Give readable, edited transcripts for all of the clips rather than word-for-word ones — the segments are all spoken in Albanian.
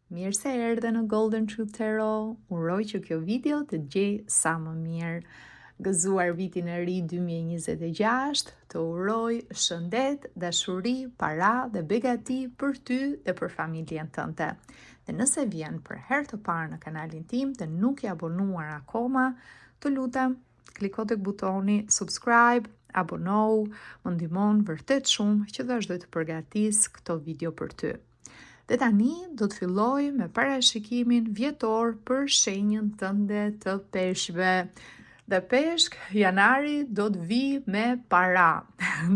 Mirë se erdhe në Golden Truth Tarot. Uroj që kjo video të gjej sa më mirë. Gëzuar vitin e ri 2026, të uroj shëndet, dashuri, para dhe begati për ty dhe për familjen tënde. Dhe nëse vjen për herë të parë në kanalin tim dhe nuk je abonuar akoma, të lutem, kliko tek butoni subscribe, abonohu, më ndihmon vërtet shumë që vazhdoj të përgatis këto video për ty. Dhe tani do të filloj me parashikimin vjetor për shenjën tënde të peshqve. Dhe peshk, janari do të vi me para,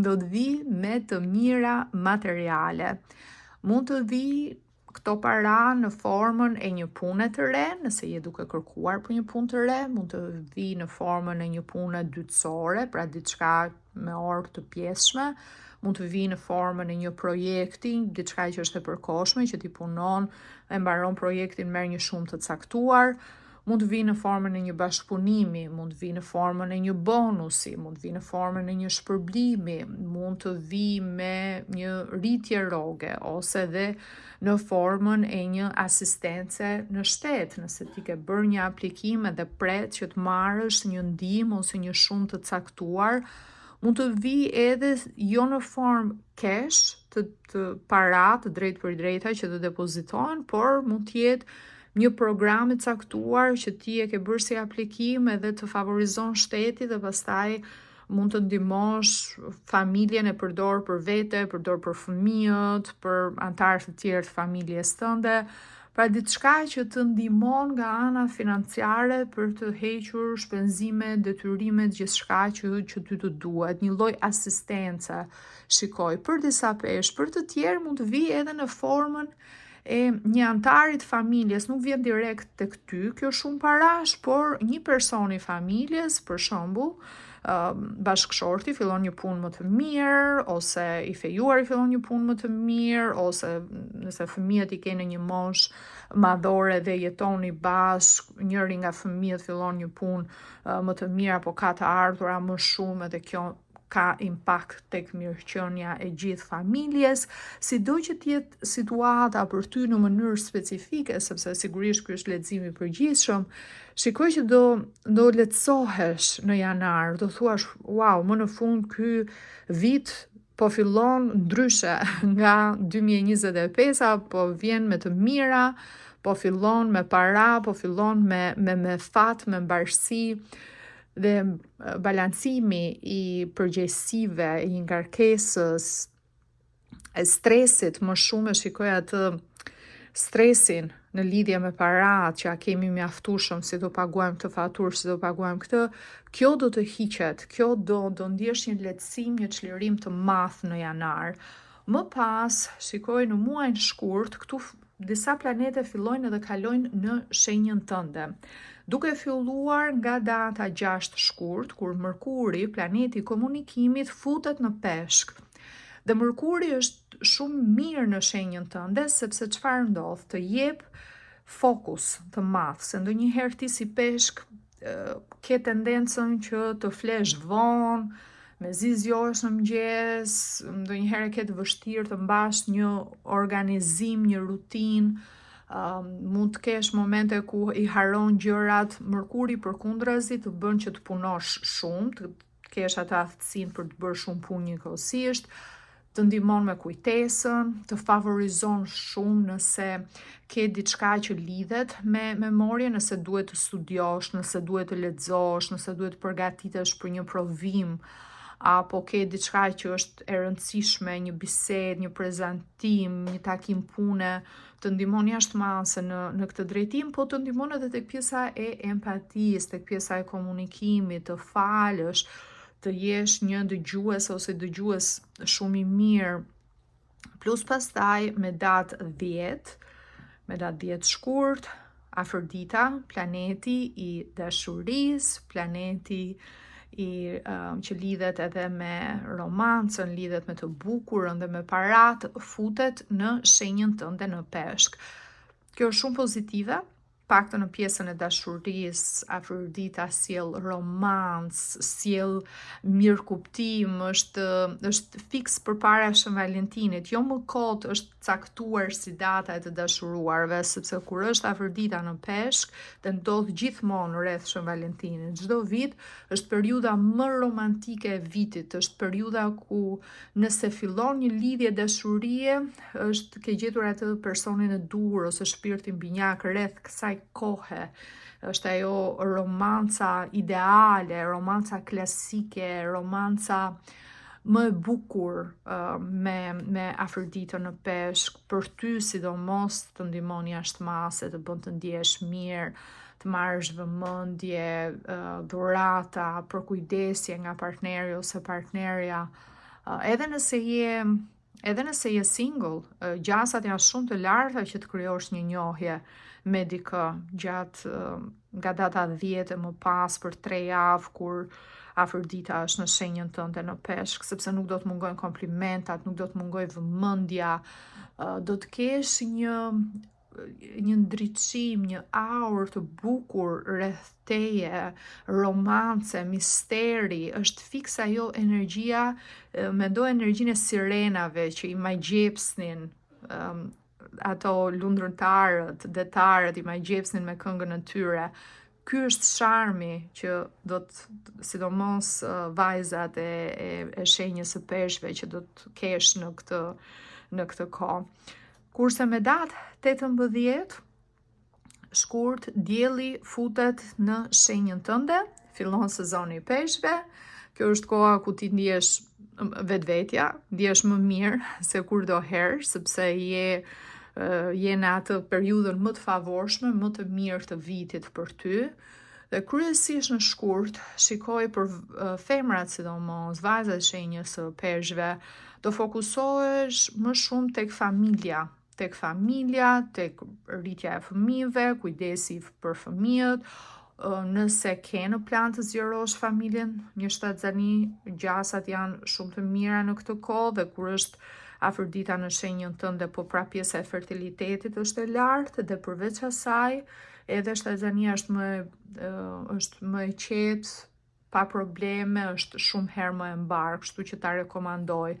do të vi me të mira materiale. Mund të vi këto para në formën e një pune të re, nëse je duke kërkuar për një punë të re, mund të vi në formën e një pune dytësore, pra diçka me orë të pjesshme, mund të vi në formën e një projekti, diçka që është e përkohshme, që ti punon, e mbaron projektin, merr një shumë të caktuar, mund të vi në formën e një bashkëpunimi, mund të vi në formën e një bonusi, mund të vi në formën e një shpërblimi, mund të vi me një rritje rroge, ose edhe në formën e një asistence në shtet, nëse ti ke bërë një aplikim dhe pret që të marrësh një ndihmë ose një shumë të caktuar, mund të vi edhe jo në formë cash, të para të drejt për drejta që të depozitohen, por mund të jetë një program i caktuar që ti e ke bërë si aplikim edhe të favorizon shteti dhe pastaj mund të ndihmosh familjen e përdor për vete, përdor për fëmijët, për anëtarët e tjerë të familjes tënde, pra diçka që të ndihmon nga ana financiare për të hequr shpenzimet, detyrimet, gjithçka që ty të duhet, një lloj asistence. Shikoj, për disa peshq, për të tjerë mund të vi edhe në formën e një antari të familjes, nuk vjen direkt tek ty kjo shumë parash, por një person i familjes, për shembull, bashkëshorti fillon një punë më të mirë, ose i fejuari fillon një punë më të mirë, ose nëse fëmijët i ke në një moshë madhore dhe jetoni bashkë, njëri nga fëmijët fillon një punë më të mirë apo ka të ardhura më shumë, edhe kjo ka impakt tek mirëqenia e gjithë familjes, sido që t'jetë situata për ty në mënyrë specifike, sepse sigurisht ky është leximi i përgjithshëm. Shikoj që do lehtësohesh në janar, do thuash, wow, më në fund ky vit po fillon ndryshe nga 2025, po vjen me të mira, po fillon me para, po fillon me fat, me mbarësi, dhe balancimi i përgjegjësive, i ngarkesës, e stresit, më shumë e shikoj atë stresin në lidhje me parat, që a kemi mjaftueshëm, si do paguajmë këtë faturë, si do paguajmë këtë, kjo do të hiqet, kjo do ndjesh një lehtësim, një çlirim të madh në janar. Më pas, shikoj në muajin shkurt, këtu disa planete fillojnë edhe kalojnë në shenjën tënde. Duke filluar nga data 6 shkurt, kur Mërkuri, planeti i komunikimit, futet në peshk. Dhe Mërkuri është shumë mirë në shenjën tënde, sepse çfarë ndodh? Të jep fokus të madh, se ndonjëherë ti si peshk ke tendencën që të flesh vonë, me zgjohesh në mëngjes, ndonjëherë ke të vështirë të mbash një organizim, një rutinë, mund të kesh momente ku i haron gjërat. Mërkuri përkundrazi të bën që të punosh shumë, të kesh atë aftësinë për të bërë shumë punë njëkohësisht, të ndihmon me kujtesën, të favorizon shumë nëse ke diçka që lidhet me memorje, nëse duhet të studiosh, nëse duhet të lexosh, nëse duhet të përgatitesh për një provim, apo ke diçka që është e rëndësishme, një bisedë, një prezantim, një takim pune, të ndihmon jashtëmanse në këtë drejtim, po të ndihmon edhe tek pjesa e empatisë, tek pjesa e komunikimit, të falësh, të jesh një dëgjues ose dëgjues shumë i mirë. Plus pastaj me datë 10 shkurt, Afrodita, planeti i dashurisë, planeti që lidhet edhe me romancën, lidhet me të bukurën dhe me parat, futet në shenjën tënde në peshk. Kjo është shumë pozitive. paktën në pjesën e dashurisë, Afrodita sjell romancë, sjell mirëkuptim, është fiks përpara Shën Valentinit. Jo më kot është caktuar si data e të dashuruarve, sepse kur është Afrodita në Peshk, dhe ndodh gjithmonë rreth Shën Valentinit. Çdo vit është periudha më romantike e vitit, është periudha ku nëse fillon një lidhje dashurie, është ke gjetur atë personin e duhur ose shpirtin binjak rreth kësaj kohe. Është ajo romanca ideale, romanca klasike, romanca më e bukur me Afroditën në Peshk, për ty sidomos të ndihmon jashtëmase, të bën të ndihesh mirë, të marrësh vëmendje, dhurata, përkujdesje nga partneri ose partnerja. Edhe nëse je single, gjasat janë shumë të larta që të krijosh një njohje me dikë nga data 10 e më pas për 3 javë kur Afrodita është në shenjën tënde në Peshk, sepse nuk do të mungojnë komplimentat, nuk do të mungojë vëmendja, do të kesh një ndriçim, një aurë të bukur rreth teje, romance, misteri, është fiks ajo energjia, mendo energjinë e sirenave që i majgjepsnin, ato lundrëtarët, detarët i majgjepsnin me këngën e tyre. Ky është sharmi që do të, sidomos vajzat e shenjës së peshqve që do të kesh në këtë kohë. Kurse me datë 18, shkurt, dielli futet në shenjën tënde, fillon sezoni i peshqve. Kjo është koha ku ti ndihesh vetvetja, ndihesh më mirë se kurdo herë, sepse je në atë periudhën më të favorshme, më të mirë të vitit për ty. Dhe kryesisht në shkurt, shikoj për femrat sidomos, vajzat e shenjës së peshqve, do fokusohesh më shumë tek familja, tek rritja e fëmijëve, kujdesi për fëmijët. Nëse ke në plan të zgjerosh familjen, një shtatzani, gjasat janë shumë të mira në këtë kohë, dhe kur është Afrodita në shenjën tënde, po pra pjesa e fertilitetit është e lartë, dhe përveç asaj, edhe shtatzania është më e qetë, pa probleme, është shumë herë më e mbarë, kështu që ta rekomandoj.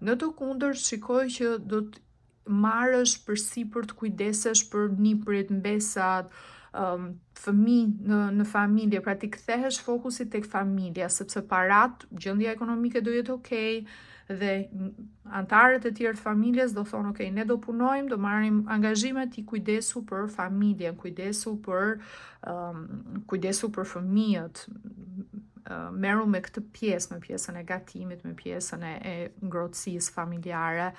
Në të kundërt, shikoj që do të marrësh përsipër të kujdesesh për niprit, mbesat, fëmijë në familje, pra ti kthehesh fokusit tek familja, sepse parat, gjendja ekonomike do jetë okay, dhe antarët e tjerë të familjes do thonë okay, ne do punojmë, do marrim angazhime, ti kujdesu për familjen, kujdesu për fëmijët, merru me këtë pjesë, me pjesën e gatimit, me pjesën e ngrohtësisë familjare.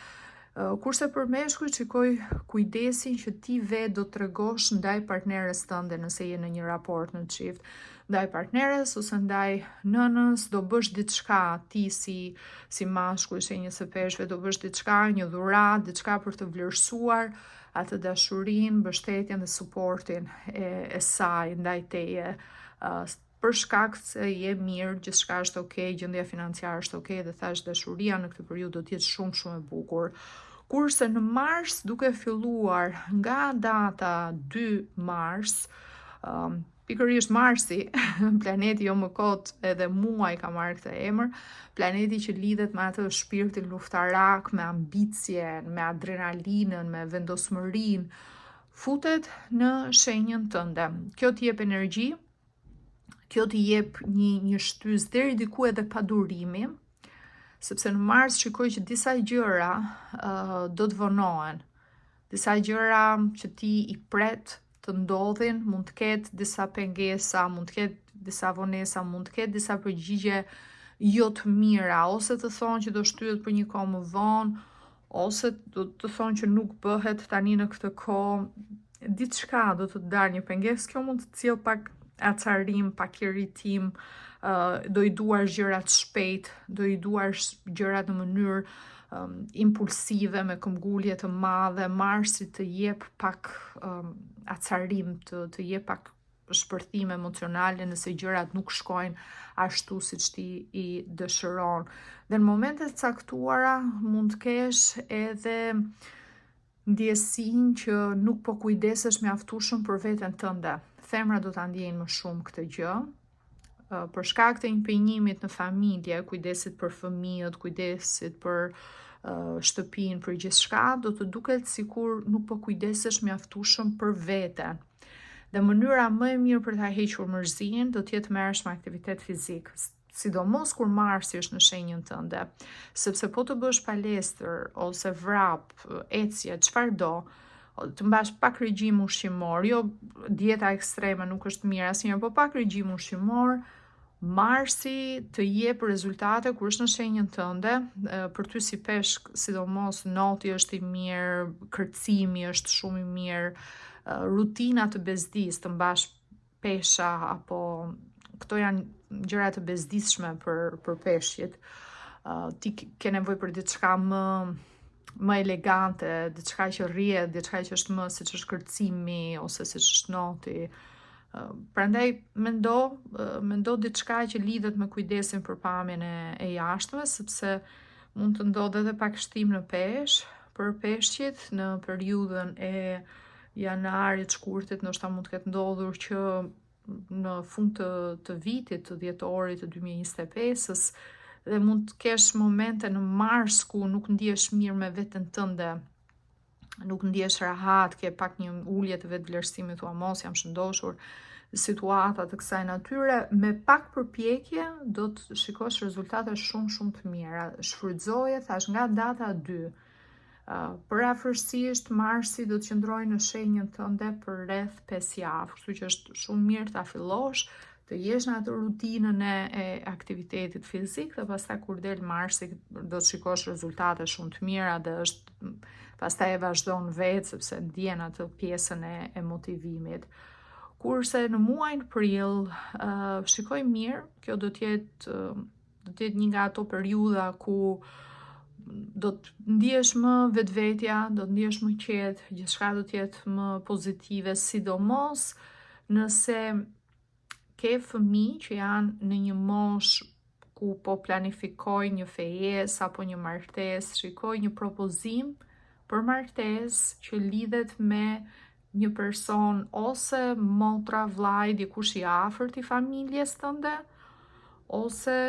Kurse për meshkujt, shikoj kujdesin që ti vetë do tregosh ndaj partneres tënde nëse je në një raport në çift, ndaj partneres ose ndaj nënës, do bësh diçka ti si mashkull i shenjës së peshqve, do bësh diçka, një dhuratë, diçka për të vlerësuar atë dashurinë, mbështetjen dhe suportin e saj ndaj teje, për shkak se je mirë, gjithçka është okay, gjendja financiare është okay, dhe thash dashuria në këtë periudhë do të jetë shumë shumë e bukur. Kurse në mars, duke filluar nga data 2 mars, pikërisht Marsi, planeti jo më kot, edhe muaj ka marrë këtë emër, planeti që lidhet me atë shpirtin luftarak, me ambicien, me adrenalinën, me vendosmërinë, futet në shenjën tënde. Kjo t'jep energji, kjo t'i jep një shtys deri diku edhe padurimi, sepse në mars shikoj që disa gjëra do të vonohen. Disa gjëra që ti i pret të ndodhin, mund të ketë disa pengesa, mund të ketë disa vonesa, mund të ketë disa përgjigje jo të mira, ose të thonë që do shtyhet për një kohë më vonë, ose do të thonë që nuk bëhet tani në këtë kohë, diçka do të dalë një pengesë, kjo mund të cilë pak acarim, pak irritim, do i duash gjërat shpejt, do i duash gjërat në mënyrë impulsive, me këmbgulje të madhe, Marsi të jep pak acarim, të jep pak shpërthim emocionale nëse gjërat nuk shkojnë ashtu siç ti i dëshiron. Dhe në momente të caktuara mund të kesh edhe ndjesinë që nuk po kujdesesh mjaftueshëm për veten tënde. Femra do ta ndjejnë më shumë këtë gjë. Për shkak të impenjimit në familje, kujdesit për fëmijët, kujdesit për shtëpinë, për gjithçka, do të duket sikur nuk po kujdesesh mjaftueshëm për veten. Dhe mënyra më e mirë për ta hequr mërzinë do të jetë merresh me aktivitet fizik, sidomos kur Marsi është në shenjën tënde, sepse po të bësh palestër ose vrap, ecje, çfarëdo, të mbash pak regjim ushqimor, jo dieta ekstreme nuk është mirë asnjëherë, po pak regjim ushqimor, Marsi të jep rezultate kur është në shenjën tënde, për ty si peshk, sidomos noti është i mirë, kërcimi është shumë i mirë, rutina të bezdis, të mbash pesha, apo këto janë gjëra të bezdisshme për peshqit. Ti ke nevojë për diçka më elegante, diçka që rrihet, diçka që është më siç është kërcimi ose siç është noti. Prandaj mendo diçka që lidhet me kujdesin për pamjen e jashtme, sepse mund të ndodhë edhe pak shtim në peshë për peshqit në periudhën e janarit shkurtit, ndoshta mund të ketë ndodhur që në fund të vitit të dhjetorit të 2025-s dhe mund të kesh momente në mars ku nuk ndihesh mirë me veten tënde, nuk ndihesh rahat, ke pak një ulje të vetvlerësimit, thua mos jam shëndoshur, situata të kësaj natyre, me pak përpjekje do të shikosh rezultate shumë të mira. Shfrytzoje, thash, nga data 2. Për afërsisht, Marsi do të qëndrojë në shenjën tënde për rreth 5 javë, kështu që është shumë mirë ta fillosh, të jesh në atë rutinën e aktivitetit fizik dhe pastaj kur del Marsi do të shikosh rezultate shumë të mira dhe është pastaj e vazhdon vetë sepse ndjen atë pjesën e motivimit. Kurse në muajin prill, shikoj mirë, kjo do të jetë një nga ato periudha ku do të ndihesh më vetvetja, do të ndihesh më qetë, gjithçka do të jetë më pozitive, sidomos nëse ke fëmijë që janë në një moshë ku po planifikojnë një fejesë apo një martesë, shikoj një propozim për martesë që lidhet me një person ose motra, vllai, dikush i afërt i familjes tënde, ose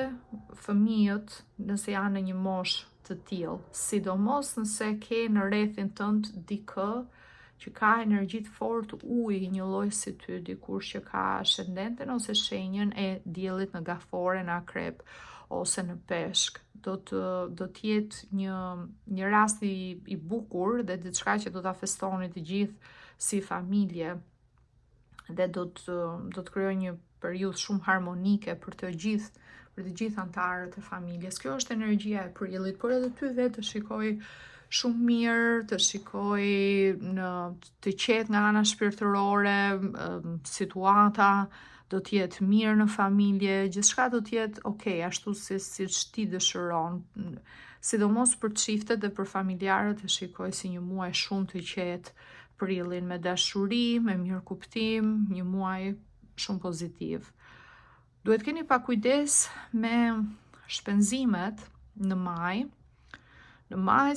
fëmijët nëse janë në një moshë të tillë, sidomos nëse ke në rrethin tënd dikë që ka energji të fortë uji, një lloj si ty, dikush që ka ascendenten ose shenjën e diellit në gafore, në akrep ose në peshk. Do të jetë një rast i bukur dhe diçka që do ta festoni të gjithë si familje dhe do të krijojë një periudhë shumë harmonike për të gjithë anëtarët e familjes. Kjo është energjia e prillit, por edhe ty vetë të shikoj shumë mirë, të shikoj të qetë nga ana shpirtërore, situata do të jetë mirë në familje, gjithçka do të jetë okay, ashtu siç ti dëshiron. Sidomos për çiftet dhe për familjarët e shikoj si një muaj shumë të qetë, prillin, me dashuri, me mirëkuptim, një muaj shumë pozitiv. Duhet keni pak kujdes me shpenzimet në maj,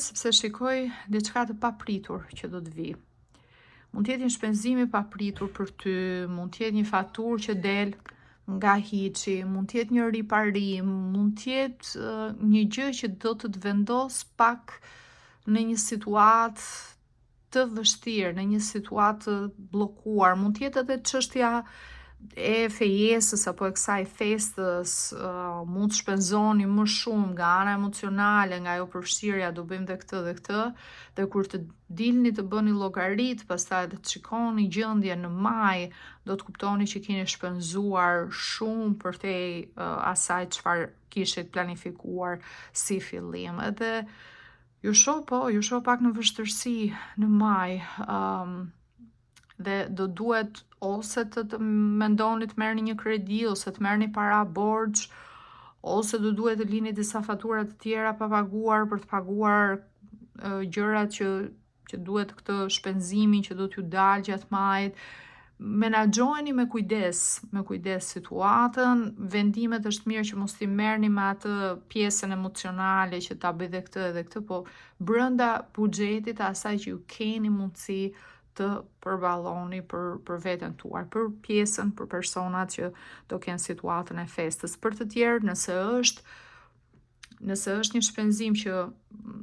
sepse shikoj diçka të papritur që do të vi. Mund të jetë një shpenzim i papritur për ty, mund të jetë një faturë që del nga hiçi, mund të jetë një riparim, mund të jetë një gjë që do të vendos pak në një situatë të vështirë, në një situatë të bllokuar, mund të jetë edhe çështja e fejesës apo e kësaj festës, mund të shpenzoni më shumë nga ana emocionale, nga ajo përfshirja, do bëjmë dhe këtë, dhe kur të dilni të bëni llogarit, pastaj të shikoni gjendjen në maj, do të kuptoni që keni shpenzuar shumë përtej asaj çfarë kishit planifikuar si fillim. Edhe ju shoh pak në vështirësi në maj, dhe do duhet ose të mendoni të merrni një kredi, ose të merrni para borxh, ose do duhet të lini disa fatura të tjera pa paguar për të paguar gjërat që duhet këtë shpenzimin që do t'ju dalë gjatë majit. menaxhojeni me kujdes situatën. Vendimet është mirë që mos t'i merrni me atë pjesën emocionale që ta bëj dhe këtë, po brenda buxhetit të asaj që ju keni mundësi të përballoni për veten tuaj, për pjesën, për personat që do kenë situatën e festës. Për të tjerë, nëse është një shpenzim që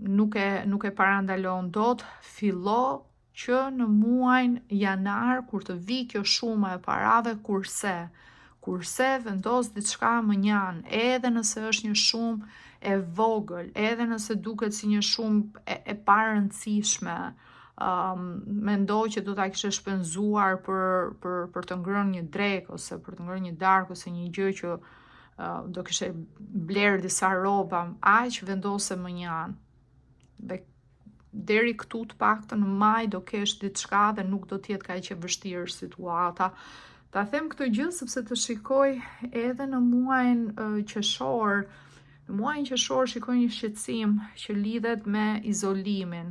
nuk e parandalon dot, fillo që në muajin janar, kur të vi kjo shuma e parave, kurse vendos diçka më njanë, edhe nëse është një shumë e vogël, edhe nëse duket si një shumë e parëndësishme, mendoj që do ta kishe shpenzuar për të ngrënë një drekë, ose për të ngrënë një darkë, ose një gjë që do kishe blerë disa rroba, aq vendose më njanë. Dhe deri këtu të paktën në maj do kesh diçka dhe nuk do t'jetë kaq e vështirë situata. Ta them këtë gjë sepse të shikoj edhe në muajin qershor. Në muajin qershor shikoj një shqetësim që lidhet me izolimin.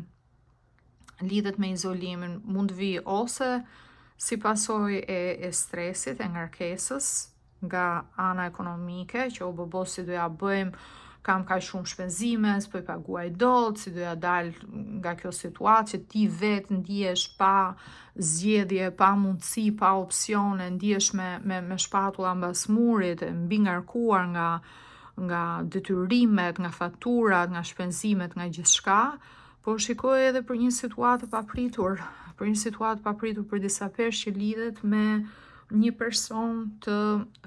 Mund të vi ose si pasojë e stresit, e ngarkesës nga ana ekonomike, që o bëbo si do ja bëjmë, kam kaq shumë shpenzime, s'po i paguaj dot, si do ja dal nga kjo situatë, që ti vetë ndihesh pa zgjedhje, pa mundësi, pa opsione, ndihesh me shpatulla mbas murit, mbi ngarkuar nga detyrimet, nga faturat, nga shpenzimet, nga gjithçka, po shikoj edhe për një situatë papritur, për disa peshë që lidhet me një person të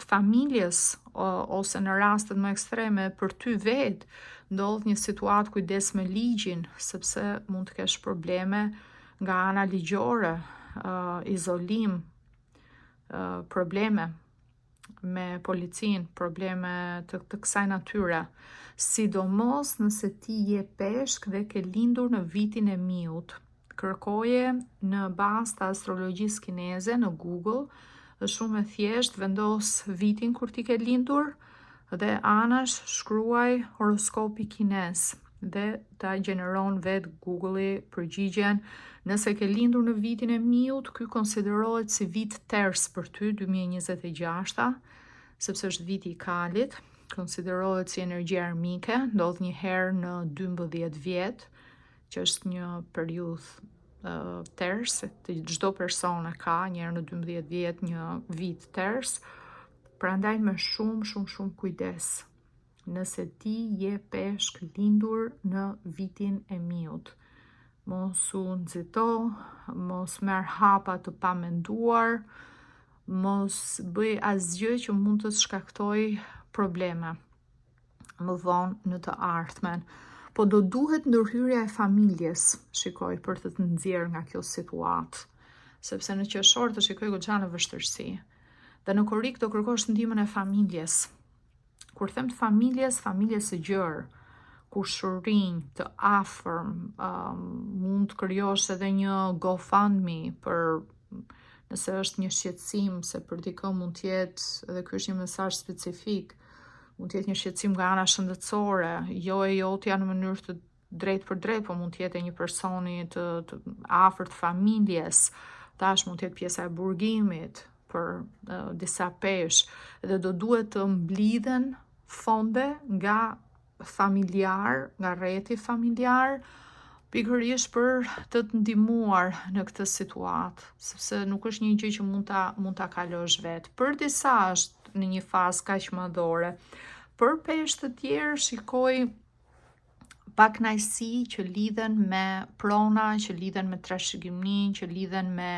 familjes, ose në rastet më ekstreme për ty vetë, ndodh një situatë kujdes me ligjin, sepse mund të kesh probleme nga ana ligjore, izolim, probleme me policin, probleme të kësaj natyre, sidomos nëse ti je peshk dhe ke lindur në vitin e Miut. Kërkoje në bazë të astrologjisë kineze në Google, është shumë e thjeshtë, vendos vitin kur ti ke lindur dhe anash shkruaj horoskopi kinez dhe ta gjeneron vetë Google-i përgjigjen. Nëse ke lindur në vitin e Miut, ky konsiderohet si vit ters për ty, 2026, sepse është viti i kalit, konsiderohet si energji armike, ndodh një herë në 12 vjet, që është një periudhë ters, të çdo person e ka një herë në 12 vjet një vit ters, prandaj me shumë kujdes. Nëse ti je peshk lindur në vitin e Miut, mos u nxito, mos merr hapa të pamenduar, mos bëj asgjë që mund të shkaktoj probleme më vonë në të ardhmen. Po do duhet ndërhyrja e familjes, shikoj, për të nxjerrë nga kjo situatë, sepse në qershor të shikoj goxha në vështirësi. Dhe në korrik do kërkosh ndihmën e familjes. Kur them të familjes së gjerë, kushërinj të afërm, mund të krijosh edhe një GoFundMe për nëse është një shqetësim, se për dikë mund të jetë, edhe ky është një mesazh specifik, mund të jetë një shqetësim nga ana shëndetësore, jo e jotja në mënyrë të drejt për drejt, po mund të jetë një personi të afërt të familjes, tash mund të jetë pjesa e burgimit për disa peshë, dhe do duhet të mblidhen fonde nga familjar, nga rreti familjar, pikërisht për të ndihmuar në këtë situatë, sepse nuk është një gjë që mund ta kalosh vetë. Për disa është në një fazë kaq madhore. Për peshë të tjerë shikoj pakënaqësi që lidhen me prona, që lidhen me trashëgimi, që lidhen me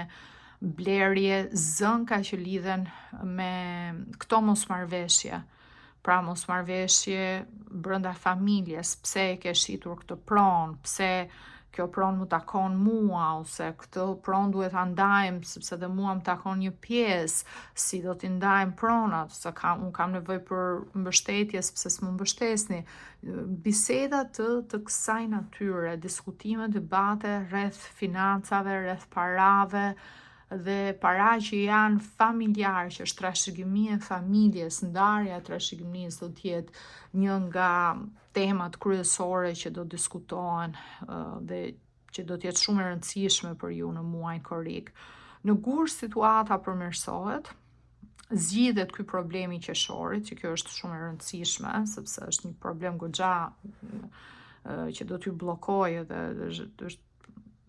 blerje, zënka që lidhen me këto mosmarrveshje. Pra mosmarrveshje brenda familjes, pse e ke shitur këtë pronë, pse kjo pronë më takon mua, ose këtë pronë duhet ta ndajmë sepse dhe mua më takon një pjesë, si do t'i ndajmë pronat, se unë kam nevojë për mbështetje sepse s'më mbështesni. Biseda të kësaj natyre, diskutime, debate rreth financave, rreth parave, dhe para që janë familjar, që është trashëgimi e familjes, ndarja e trashëgimisë do t'jetë një nga temat kryesore që do diskutohen dhe që do t'jetë shumë e rëndësishme për ju në muajin korrik. Në gusht situata përmirësohet, zgjidhet ky problemi i qeshorit, që kjo është shumë e rëndësishme, sepse është një problem goxha që do t'ju bllokojë dhe është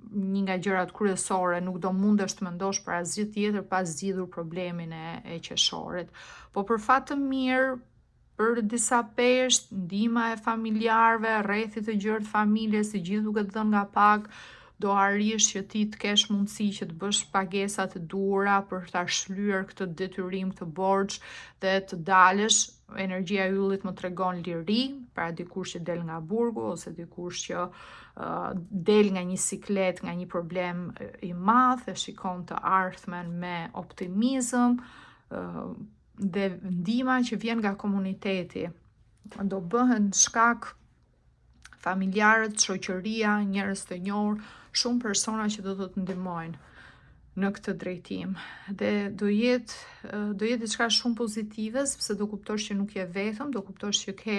një nga gjërat kryesore, nuk do mundesh të mendosh për asgjë tjetër pas zgjidhur problemin e qeshorit. Po për fat të mirë, për disa peshë, ndihma e familjarëve, rrethit të gjerë të familjes, të gjithë duke dhënë nga pak, do arrish që ti të kesh mundësi që të bësh pagesat e duhura për ta shlyer këtë detyrim, këtë borxh dhe të dalësh. Energjia e yllit më tregon liri, pra dikush që del nga burgu ose dikush që del nga një siklet, nga një problem i madh, e shikon të ardhmen me optimizëm, dhe ndihma që vjen nga komuniteti do bëhen shkak familjarët, shoqëria, njerëz të njohur, shumë persona që do të ndihmojnë në këtë drejtim. Dhe do jetë diçka shumë pozitive, sepse do kuptosh që nuk je vetëm, do kuptosh që ke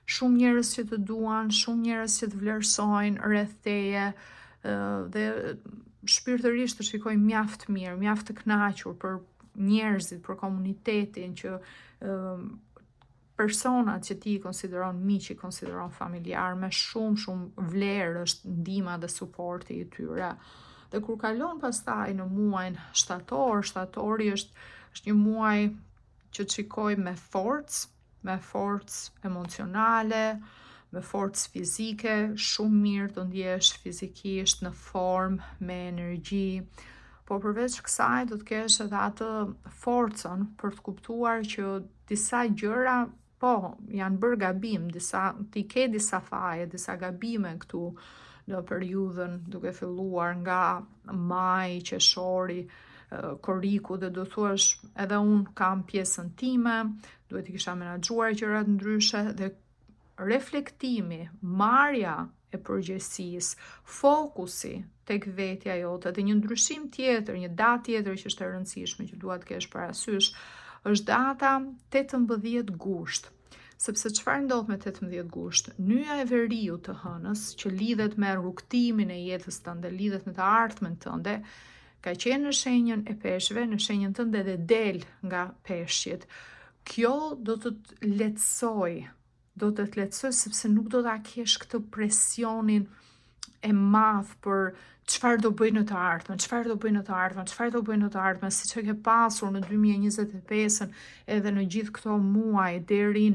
shumë njerëz që të duan, shumë njerëz që të vlerësojnë rreth teje, dhe shpirtërisht të shikojnë mjaft mirë, mjaft të kënaqur për njerëzit, për komunitetin, që personat që ti i konsideron miq, i konsideron familjar, me shumë vlerë është ndihma dhe suporti i tyre. Dhe kur kalon pastaj në muajin shtator, shtatori është një muaj që të shikoj me forcë emocionale, me forcë fizike, shumë mirë të ndjesh fizikisht në formë, me energji. Po përveç kësaj do të kesh edhe atë forcën për të kuptuar që disa gjëra po janë bërë gabim, ti ke disa faje, disa gabime këtu në periudhën duke filluar nga maj, qeshori, koriku, dhe do thuash edhe unë kam pjesën time, duhet i kisha menaxhuar gjërat ndryshe, dhe reflektimi, marrja e përgjegjësisë, fokusi tek vetja jote, dhe një ndryshim tjetër, një datë tjetër që është e rëndësishme që dua të kesh parasysh, është data 18 gusht. Sepse çfarë ndodh me 18 gusht? Nyja e veriut të hënës, që lidhet me rrugtimin e jetës tënde, lidhet me të ardhmen tënde, ka qenë në shenjën e peshqve, në shenjën tënde dhe del nga peshqit. Kjo do të të lehtësoj, sepse nuk do ta kesh këtë presionin e madh për çfarë do bëj në të ardhmen, siç e ke pasur në 2025-ën, edhe në gjithë këto muaj deri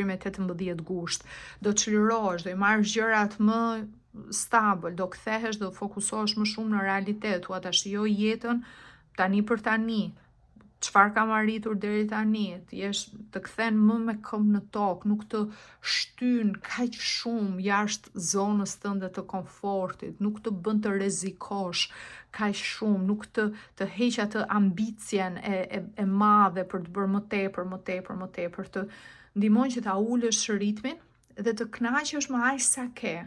me 18 gusht. Do të çlirohesh, do i marrësh gjërat më stabil, do kthehesh, do fokusohesh më shumë në realitet, ua ta shijoj jetën tani për tani. Çfarë kam arritur deri tani, të kthen më me këmbë në tokë, nuk të shtyn kaq shumë jashtë zonës tënde të komfortit, nuk të bën të rrezikosh kaq shumë, nuk të heq atë ambicien e madhe për të bërë më tepër, të ndihmon që ta ulësh ritmin dhe të kënaqesh me aq sa ke.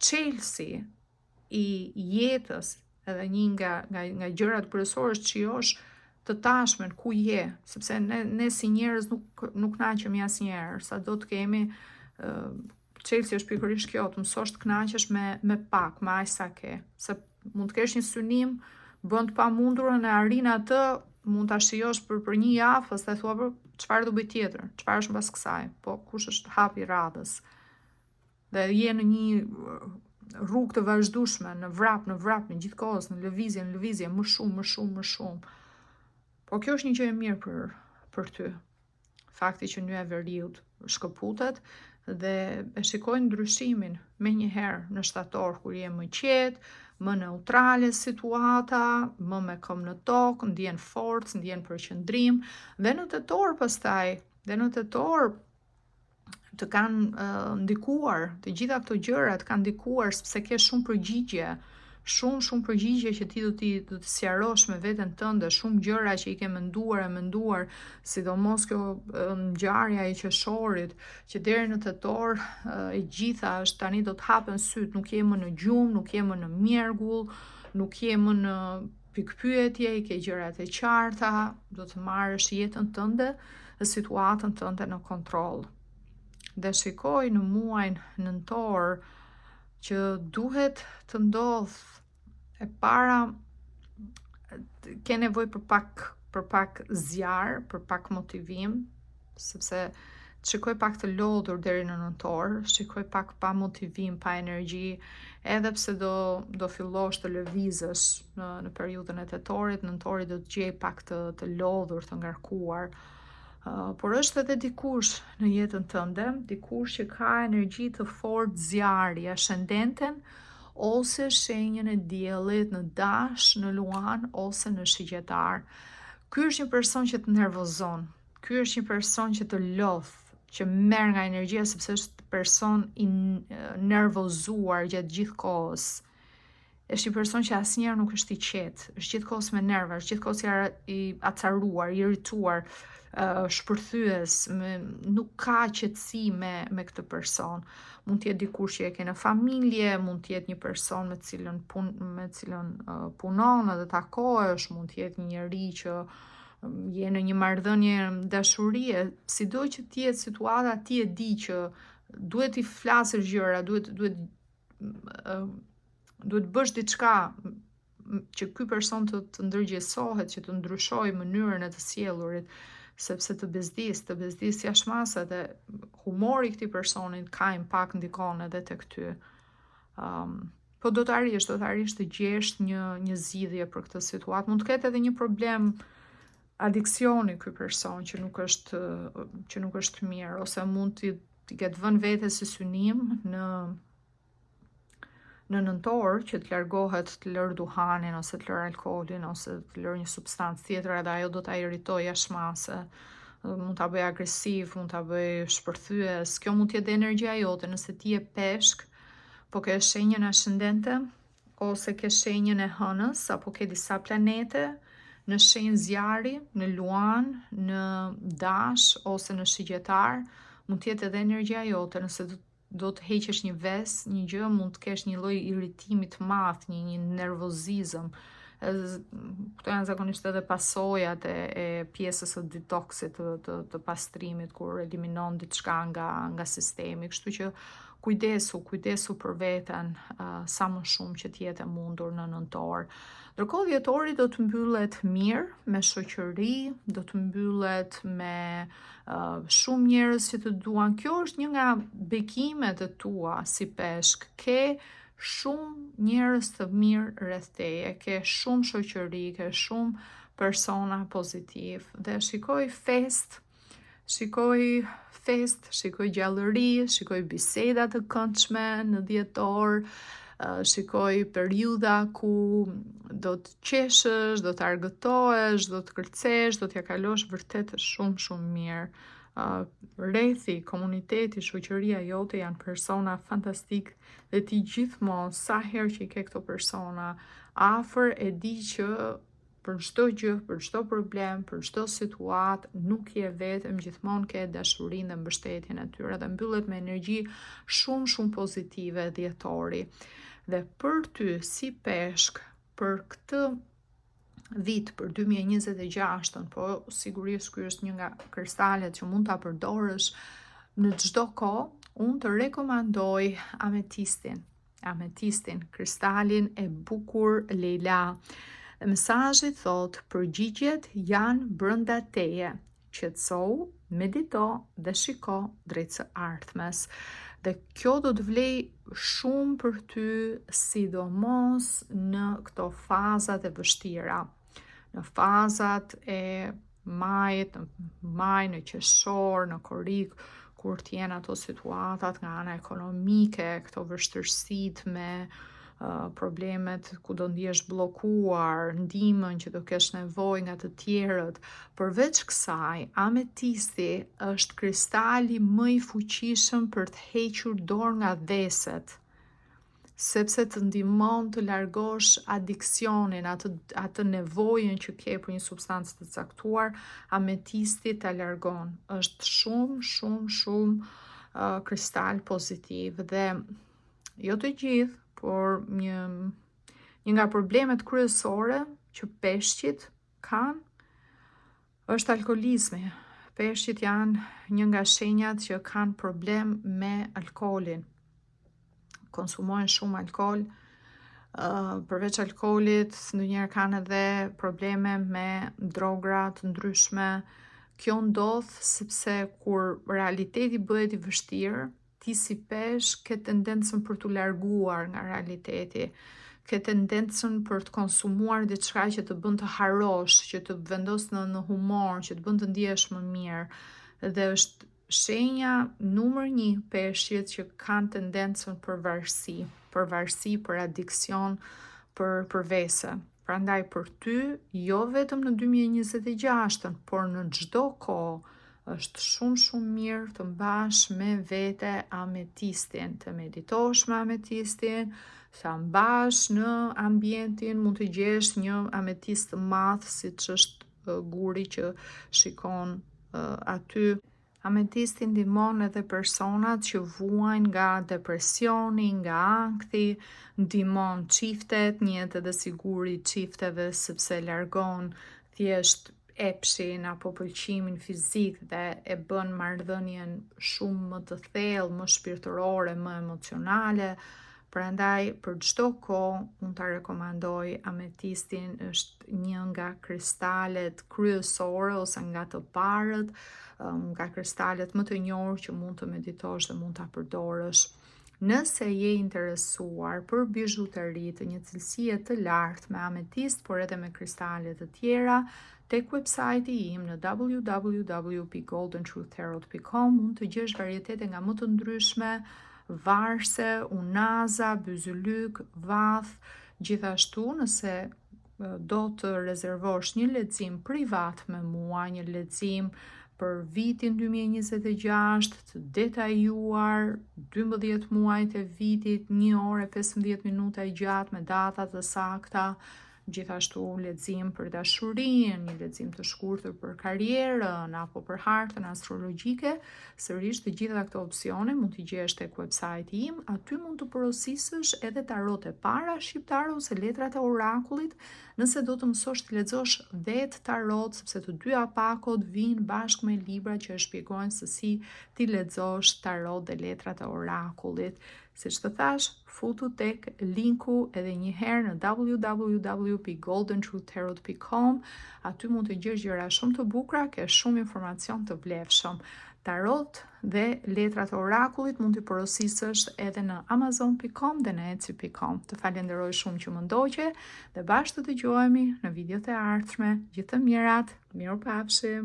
Çelësi i jetës, edhe një nga gjërat kryesore është shijosh të tashmen ku je, sepse ne si njerëz nuk kënaqemi asnjëherë, sado të kemi, çelësi është pikërisht kjo, të mësosh të kënaqesh me pak, me aq sa ke. Se mund të kesh një synim, bën të pamundurën e arrin atë, mund ta shijosh për një javë, pastaj thua për çfarë do bëj tjetër, çfarë është mbas kësaj, po kush është hapi i radhës. Dhe je në një rrugë të vazhdueshme, në vrap, në gjithkohës, në lëvizje, më shumë. Po kjo është një gjë e mirë për ty. Fakti që nyja e veriut shkëputet dhe e shikoj ndryshimin menjëherë në shtator, kur je më qetë, më neutrale situata, më me këmbë në tokë, ndjen forcë, ndjen përqendrim, dhe në tetor pastaj, të kanë ndikuar, të gjitha këto gjërat kanë ndikuar sepse ke shumë përgjigje, shumë përgjigje që ti do të sqarosh me veten tënde, shumë gjëra që i ke menduar, sidomos kjo ngjarja e qeshorit, që deri në tetor e gjitha është tani do të hapen syt, nuk je më në gjumë, nuk je më në mjergull, nuk je më në pikpyetje, i ke gjërat e qarta, do të marrësh jetën tënde dhe situatën tënde në kontroll. Dhe shikoj në muajin nëntor që duhet të ndodh E para, ke nevojë për pak zjarr, për pak motivim, sepse shikoj pak të lodhur deri në nëntor, shikoj pak pa motivim, pa energji, edhe pse do fillosh të lëvizësh në periudhën e tetorit, nëntorit do të gjej pak të lodhur, të ngarkuar. Por është edhe dikush në jetën tënde, dikush që ka energji të fortë zjarri, ascendenten ose shenjën e diellit në dash, në luan ose në shigjetar. Ky është një person që të nervozon, ky është një person që të lodh, që merr nga energjia sepse është person i nervozuar gjatë gjithë kohës. Është një person që asnjëherë nuk është i qetë, është gjithkohës me nerva, është gjithkohës i acaruar, i irrituar, shpërthyes, nuk ka qetësi me këtë person. Mund të jetë dikush që e ke në familje, mund të jetë një person me cilën punon edhe takohesh, mund të jetë një njerëz që je në një marrëdhënie dashurie, sido që të jetë situata, ti e di që duhet i flasësh gjëra, duhet bësh diçka që ky person të ndërgjegjësohet, që të ndryshojë mënyrën e të sjellurit, sepse të bezdis jashmasa dhe humori i këtij personi ka impakt, ndikon edhe tek ty. Po do të arish të gjesh një zgjidhje për këtë situatë. Mund të ketë edhe një problem adiksioni ky person që nuk është mirë, ose mund t'i ketë vënë vetes si synim në nëntor që të largohet, të lërë duhanin ose të lërë alkoolin ose të lërë një substancë tjetër, edhe ajo do t'a irritoj jashmase, mund t'a bëj agresiv, mund t'a bëj shpërthyes. Kjo mund t'jetë energjia jote nëse ti je peshk, po ke shenjën ascendente ose ke shenjën e hënës, apo ke disa planete në shenjë zjarri, në luan, në dash ose në shigjetar, mund t'jetë edhe energjia jote nëse do të heqesh një ves, një gjë, mund të kesh një lloj irritimi të madh, një nervozizëm. Këto janë zakonisht edhe pasojat e pjesës së detoksit, të pastrimit, kur eliminon diçka nga sistemi. Kështu që kujdesu për veten, sa më shumë që t'jetë e mundur në nëntor. Ndërkohë dhjetori do të mbyllet mirë, me shoqëri, do të mbyllet me shumë njerëz që të duan. Kjo është një nga bekimet e tua si peshk. Ke shumë njerëz të mirë rreth teje, ke shumë shoqëri, ke shumë persona pozitiv, dhe shikoj gjallëri, shikoj biseda të këndshme në dhjetor, shikoj periudha ku do të qeshësh, do të argëtohesh, do të kërcesh, do t'ja kalosh vërtet shumë mirë. Rrethi, komuniteti, shoqëria jote janë persona fantastik dhe ti gjithmonë, sa herë që i ke këto persona afër, e di që për çdo gjë, për çdo problem, për çdo situatë, nuk je vetëm, gjithmonë ke dashurinë dhe mbështetjen e tyre, dhe mbyllet me energji shumë pozitive dhjetori. Dhe për ty si peshk, për këtë vit, për 2026, po sigurisht ky është një nga kristalet që mund ta përdorësh në çdo kohë, unë të rekomandoj ametistin, kristalin e bukur Leila. Mesazhi thot: përgjigjet janë brenda teje. Qetësohu, medito dhe shiko drejt së ardhmes. Dhe kjo do të vlej shumë për ty, sidomos në këto fazat e vështira, në fazat e majit, në maj, në qershor, në korrik, kur t'jen ato situatat nga ana ekonomike, këto vështirësitë me problemet ku do ndihesh bllokuar, ndihmën që do kesh nevojë nga të tjerët. Përveç kësaj, ametisti është kristali më i fuqishëm për të hequr dorë nga veset, sepse të ndihmon të largosh adiksionin, atë nevojën që ke për një substancë të caktuar. Ametisti ta largon. Është shumë kristal pozitiv, dhe jo të gjithë, por një nga problemet kryesore që peshqit kanë është alkoolizmi. Peshqit janë një nga shenjat që kanë problem me alkoolin. Konsumojnë shumë alkool, përveç alkoolit, ndonjëherë kanë edhe probleme me drogra të ndryshme. Kjo ndodh sepse kur realiteti bëhet i vështirë, ti si pesh ke tendencën për t'u larguar nga realiteti, ke tendencën për të konsumuar diçka që të bën të harosh, që të vendos në humor, që të bën të ndihesh më mirë. Dhe është shenja numër 1 peshqit që kanë tendencën për varësi, për adiksion, për vese. Prandaj për ty, jo vetëm në 2026, por në çdo kohë, është shumë mirë të mbash me vete ametistin, të meditosh me ametistin, sa mbash në ambientin, mund të gjesh një ametist të madh, siç është guri që shikon aty. Ametisti ndihmon edhe personat që vuajnë nga depresioni, nga ankthi, ndihmon çiftet, njëhet edhe si guri i çifteve sepse largon thjesht epshin apo pëlqimin fizik dhe e bën marrëdhënien shumë më të thellë, më shpirtërore, më emocionale. Prandaj për çdo kohë unë ta rekomandoj ametistin, është një nga kristalet kryesore ose nga të parët, nga kristalet më të njohur që mund të meditosh dhe mund ta përdorësh. Nëse je interesuar për bizhuteri të një cilësie të lartë me ametist, por edhe me kristale të tjera, tek websajti im në www.goldentruthtarot.com mund të gjesh varietete nga më të ndryshme, varse, unaza, byzylyk, vath. Gjithashtu, nëse do të rezervosh një lexim privat me mua, një lexim për vitin 2026, të detajuar, 12 muajt e vitit, 1 orë e 15 minuta i gjatë me data të sakta, gjithashtu lexim për dashurinë, një lexim të shkurtër për karrierën apo për hartën astrologjike, sërish të gjitha këto opsione mund t'i gjesh tek websajti im. Aty mund të porosisësh edhe tarot e para shqiptare ose letrat e orakullit, nëse do të mësosh të lexosh vetë tarot, sepse të dyja pakot vijnë bashkë me libra që e shpjegojnë se si ti lexosh tarot dhe letrat e orakullit. Siç të thash, futu tek linku edhe një herë në www.goldentruthtarot.com. Aty mund të gjesh gjëra shumë të bukura, ke shumë informacion të vlefshëm. Tarot dhe letrat e orakullit mund t'i porosisësh edhe në amazon.com dhe në etsy.com. Të falenderoj shumë që më ndoqe dhe bashkë të dëgjohemi në videot e ardhshme. Gjithë të mirat, mirupafshim.